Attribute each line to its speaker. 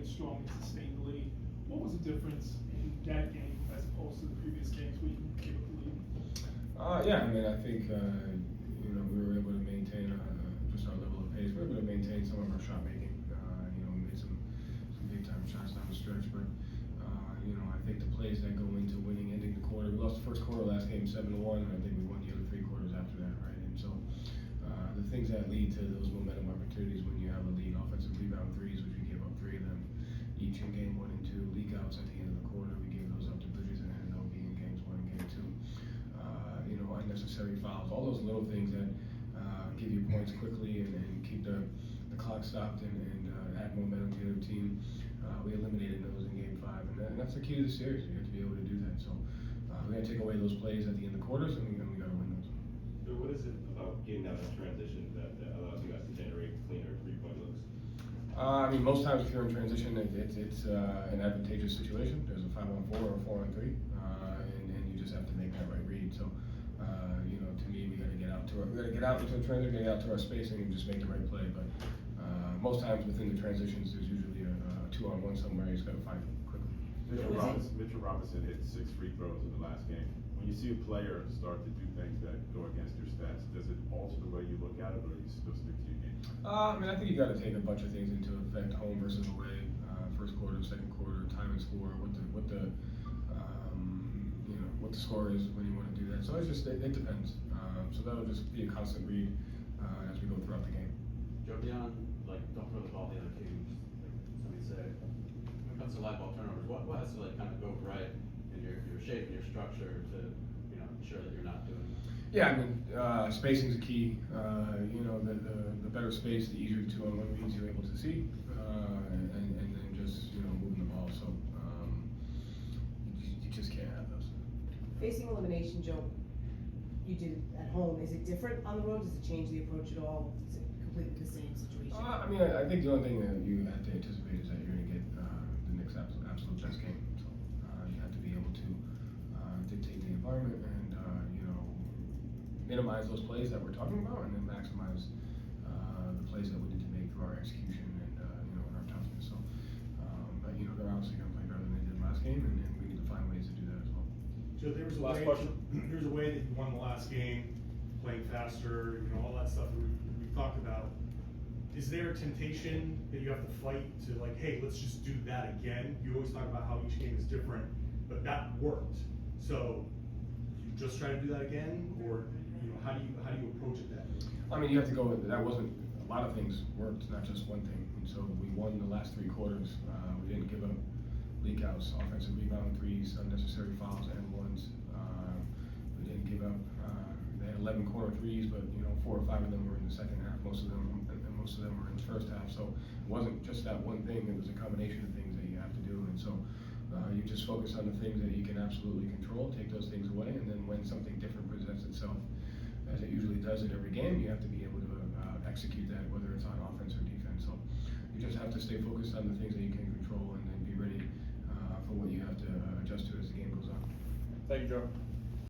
Speaker 1: strong and sustainably. What was the difference in that game as opposed to the previous games where you gave up the lead?
Speaker 2: Yeah, I mean, I think we were able to maintain just our level of pace. We were able to maintain some of our shot making. We made some big time shots down the stretch, but I think the plays that go into winning, ending the quarter. We lost the first quarter last game 7-1, and I think we won the other 3 quarters after that, right? And so the things that lead to those momentum opportunities when you have a lead, offensive rebound threes, which we gave up 3 of them each in game 1 and 2, leak outs at the end of the quarter. We gave those up to Bridges and Ananobi in games 1 and game 2. Unnecessary fouls, all those little things that give you points quickly and keep the clock stopped and add momentum to the other team. We eliminated those in game 5, and that's the key to the series. You have to be able to do that. So we got to take away those plays at the end of the quarters, and we got to win those.
Speaker 3: So what is it about getting out of transition that allows you guys to generate cleaner 3-point looks?
Speaker 2: I mean, most times if you're in transition, it's an advantageous situation. There's a 5-on-4 or a 4-on-3, and you just have to make that right read. So, to me, we got to get out into the transition, get out to our spacing, and just make the right play. But most times within the transitions, there's usually a 2-on-1 somewhere. You just got to find it quickly.
Speaker 4: Mitchell Robinson hit 6 free throws in the last game. When you see a player start to do things that go against your stats, does it alter the way you look at it, or do you still stick to your game?
Speaker 2: I mean, I think you got to take a bunch of things into effect: home versus away, first quarter, second quarter, time and score, what the score is when you want to do that. So it depends. So that'll just be a constant read as we go throughout the game.
Speaker 5: Joe, beyond don't throw the ball the other team, somebody say, when it comes to live ball turnovers, what has to kind of go right in your shape and your structure to ensure that you're not doing that?
Speaker 2: Yeah, I mean, spacing's a key. The better space, the easier the 2-on-1 reads you're able to see, and then just moving the ball. So you just can't have those.
Speaker 6: Facing elimination, Joe, you did it at home. Is it different on the road? Does it change the approach at all? Is it completely the same situation?
Speaker 2: I mean, I think the only thing that you have to anticipate is that you're going to get the Knicks' absolute best game. So you have to be able to dictate the environment and minimize those plays that we're talking about, and then maximize the plays that we need to make through our execution and our toughness. So, but they're obviously going to play better than they did last game, and we need to find ways to do that as well.
Speaker 7: So there was a
Speaker 1: Last
Speaker 7: way.
Speaker 1: question.
Speaker 7: There's a way that you won the last game, playing faster, all that stuff that we talked about. Is there a temptation that you have to fight to hey, let's just do that again? You always talk about how each game is different, but that worked. So you just try to do that again, or how do you approach it then?
Speaker 2: I mean, you have to go with that. Wasn't a lot of things worked, not just one thing. And so we won the last 3 quarters. We didn't give up leak outs, offensive rebound threes, unnecessary fouls, and ones. We didn't give up. They had 11 corner threes, but 4 or 5 of them were in the second half. Most of them were in the first half. So it wasn't just that one thing. It was a combination of things that you have to do. And so you just focus on the things that you can absolutely control, take those things away, and then when something different presents itself, as it usually does in every game, you have to be able to execute that, whether it's on offense or defense. So you just have to stay focused on the things that you can control, and then be ready for what you have to adjust to as the game goes on.
Speaker 1: Thank you, Joe.